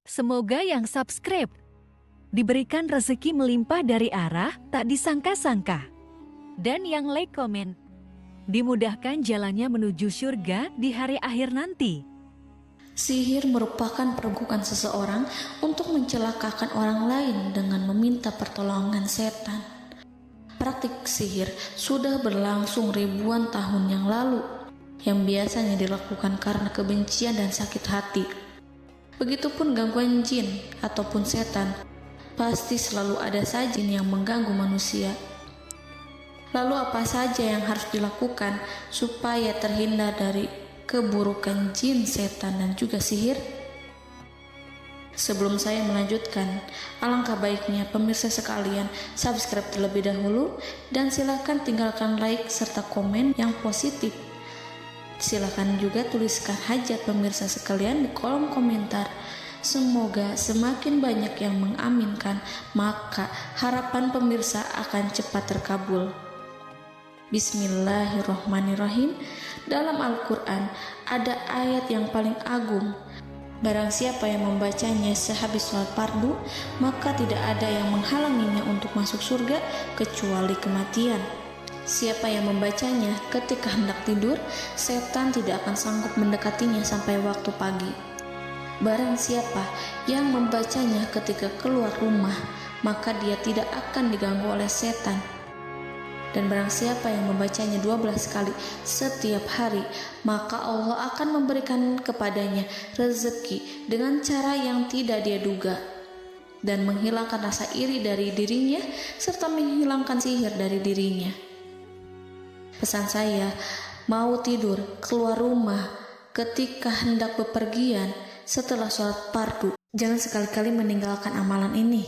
Semoga yang subscribe diberikan rezeki melimpah dari arah tak disangka-sangka. Dan yang like komen, dimudahkan jalannya menuju surga di hari akhir nanti. Sihir merupakan perbuatan seseorang untuk mencelakakan orang lain dengan meminta pertolongan setan. Praktik sihir sudah berlangsung ribuan tahun yang lalu, yang biasanya dilakukan karena kebencian dan sakit hati. Begitupun gangguan jin ataupun setan, pasti selalu ada saja jin yang mengganggu manusia. Lalu apa saja yang harus dilakukan supaya terhindar dari keburukan jin, setan, dan juga sihir? Sebelum saya melanjutkan, alangkah baiknya pemirsa sekalian subscribe terlebih dahulu dan silakan tinggalkan like serta komen yang positif. Silakan juga tuliskan hajat pemirsa sekalian di kolom komentar. Semoga semakin banyak yang mengaminkan, maka harapan pemirsa akan cepat terkabul. Bismillahirrohmanirrohim. Dalam Al-Quran ada ayat yang paling agung. Barang siapa yang membacanya sehabis sholat fardu, maka tidak ada yang menghalanginya untuk masuk surga kecuali kematian. Siapa yang membacanya ketika hendak tidur, setan tidak akan sanggup mendekatinya sampai waktu pagi. Barang siapa yang membacanya ketika keluar rumah, maka dia tidak akan diganggu oleh setan. Dan barang siapa yang membacanya 12 kali setiap hari, maka Allah akan memberikan kepadanya rezeki dengan cara yang tidak dia duga, dan menghilangkan rasa iri dari dirinya, serta menghilangkan sihir dari dirinya. Pesan saya, mau tidur, keluar rumah, ketika hendak bepergian, setelah sholat fardu, jangan sekali-kali meninggalkan amalan ini.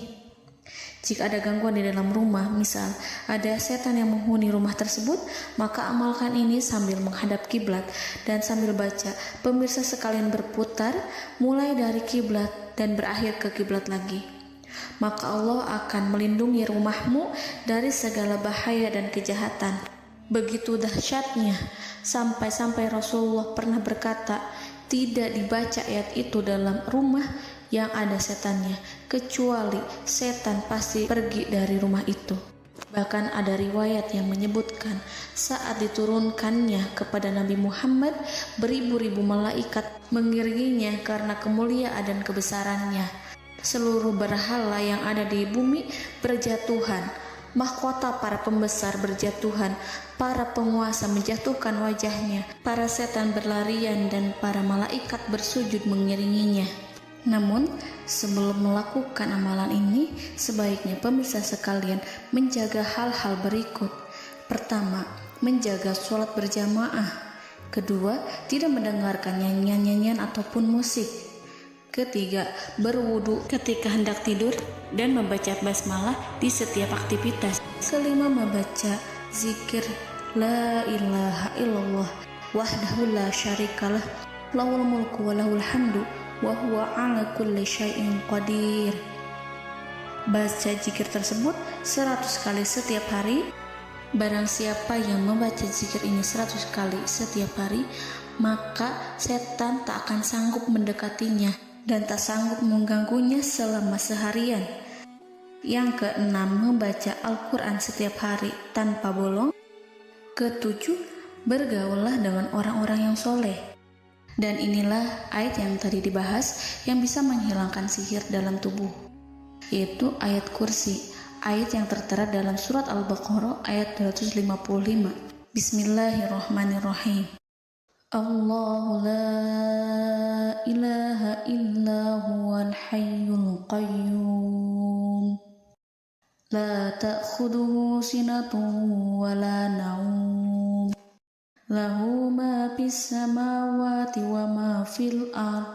Jika ada gangguan di dalam rumah, misal ada setan yang menghuni rumah tersebut, maka amalkan ini sambil menghadap kiblat dan sambil baca. Pemirsa sekalian berputar mulai dari kiblat dan berakhir ke kiblat lagi. Maka Allah akan melindungi rumahmu dari segala bahaya dan kejahatan. Begitu dahsyatnya, sampai-sampai Rasulullah pernah berkata, tidak dibaca ayat itu dalam rumah yang ada setannya, kecuali setan pasti pergi dari rumah itu. Bahkan ada riwayat yang menyebutkan saat diturunkannya kepada Nabi Muhammad, beribu-ribu malaikat mengiringinya karena kemuliaan dan kebesarannya. Seluruh berhala yang ada di bumi berjatuhan, mahkota para pembesar berjatuhan, para penguasa menjatuhkan wajahnya, para setan berlarian, dan para malaikat bersujud mengiringinya. Namun, sebelum melakukan amalan ini, sebaiknya pemirsa sekalian menjaga hal-hal berikut. Pertama, menjaga sholat berjamaah. Kedua, tidak mendengarkan nyanyian-nyanyian ataupun musik. Ketiga, berwudu ketika hendak tidur dan membaca basmalah di setiap aktivitas. Kelima, membaca zikir la ilaha illallah wahdahu la syarikalah lahul mulku wa lahul hamdu wa huwa ala kulli syai'in qadir. Baca zikir tersebut 100 kali setiap hari. Barang siapa yang membaca zikir ini 100 kali setiap hari, maka setan tak akan sanggup mendekatinya dan tak sanggup mengganggunya selama seharian. Yang keenam, membaca Al-Quran setiap hari tanpa bolong. Ketujuh, bergaullah dengan orang-orang yang soleh. Dan inilah ayat yang tadi dibahas yang bisa menghilangkan sihir dalam tubuh, yaitu ayat kursi, ayat yang tertera dalam surat Al-Baqarah ayat 255. Bismillahirrahmanirrahim. Allahu la ilaha illa huwal hayyul qayyum la ta'khuduhu sinatun wa la naum lahu ma fis samawati wa ma fil ard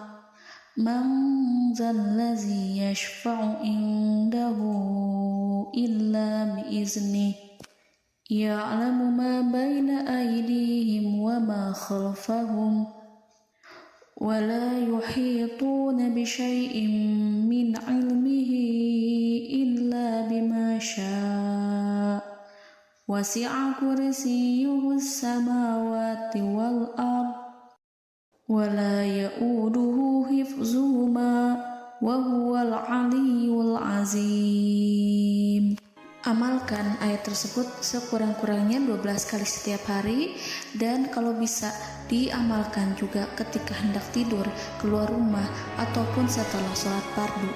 man zallazi yashfa'u indahu illa biiznih ya'lamu ma baina aydihim wa ma khalfahum wa la yuhituna bi syai'in min 'ilmihi illa bima syaa' wasi'a kursiyyuhu as-samawati wal ard wa la ya'uduhu hifzuhuma wa huwal aliyyul azim. Amalkan ayat tersebut sekurang-kurangnya 12 kali setiap hari, dan kalau bisa diamalkan juga ketika hendak tidur, keluar rumah, ataupun setelah sholat fardu.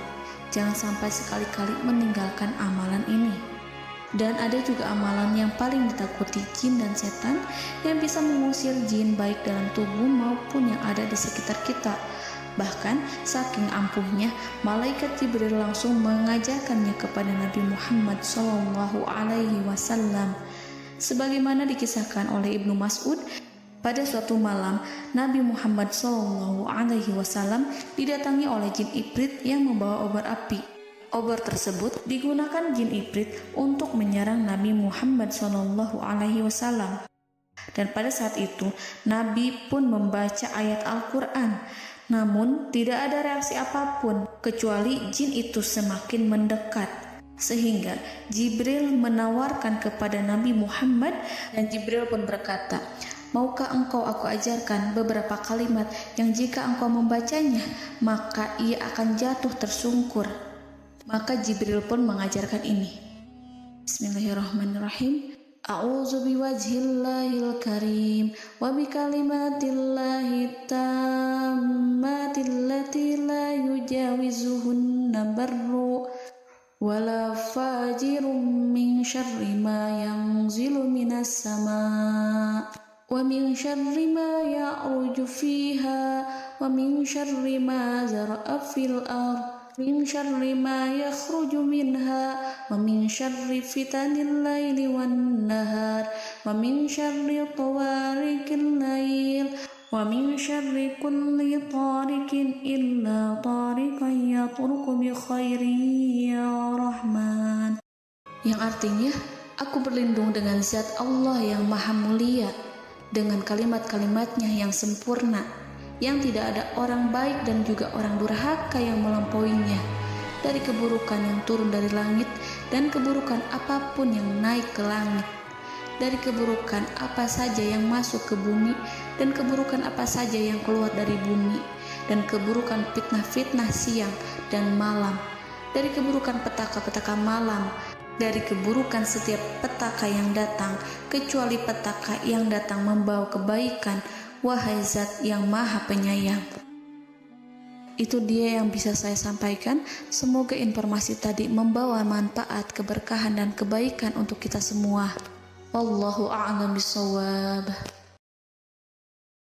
Jangan sampai sekali-kali meninggalkan amalan ini. Dan ada juga amalan yang paling ditakuti jin dan setan, yang bisa mengusir jin baik dalam tubuh maupun yang ada di sekitar kita. Bahkan saking ampuhnya, malaikat Jibril langsung mengajarkannya kepada Nabi Muhammad SAW. Sebagaimana dikisahkan oleh Ibnu Mas'ud, pada suatu malam Nabi Muhammad SAW didatangi oleh jin Ifrit yang membawa obor api. Obor tersebut digunakan jin Ifrit untuk menyerang Nabi Muhammad SAW. Dan pada saat itu Nabi pun membaca ayat Al-Quran. Namun tidak ada reaksi apapun kecuali jin itu semakin mendekat, sehingga Jibril menawarkan kepada Nabi Muhammad, dan Jibril pun berkata, "Maukah engkau aku ajarkan beberapa kalimat yang jika engkau membacanya maka ia akan jatuh tersungkur?" Maka Jibril pun mengajarkan ini. Bismillahirrahmanirrahim. A'udzu biwajhillahil karim wa bikalimatillahi tammatil lati la yujawizuhunna barru wala fajirum min syarri ma yanzilu minas sama' wa min syarri ma ya'ruju fiha wa min syarri ma zara'a fil ardh min syarri ma yakhruju minha wa min syarri fitanil laili wan nahar wa min syarri tawarikil lail wa min syarri kulli tarikin illa tarikan yatruku bi khairin ya Rahman. Yang artinya, aku berlindung dengan zat Allah yang maha mulia, dengan kalimat-kalimatnya yang sempurna, yang tidak ada orang baik dan juga orang durhaka yang melampauinya, dari keburukan yang turun dari langit dan keburukan apapun yang naik ke langit, dari keburukan apa saja yang masuk ke bumi dan keburukan apa saja yang keluar dari bumi, dan keburukan fitnah-fitnah siang dan malam, dari keburukan petaka-petaka malam, dari keburukan setiap petaka yang datang, kecuali petaka yang datang membawa kebaikan, wahai zat yang maha penyayang. Itu dia yang bisa saya sampaikan. Semoga informasi tadi membawa manfaat, keberkahan dan kebaikan untuk kita semua. Wallahu a'lam bishawab.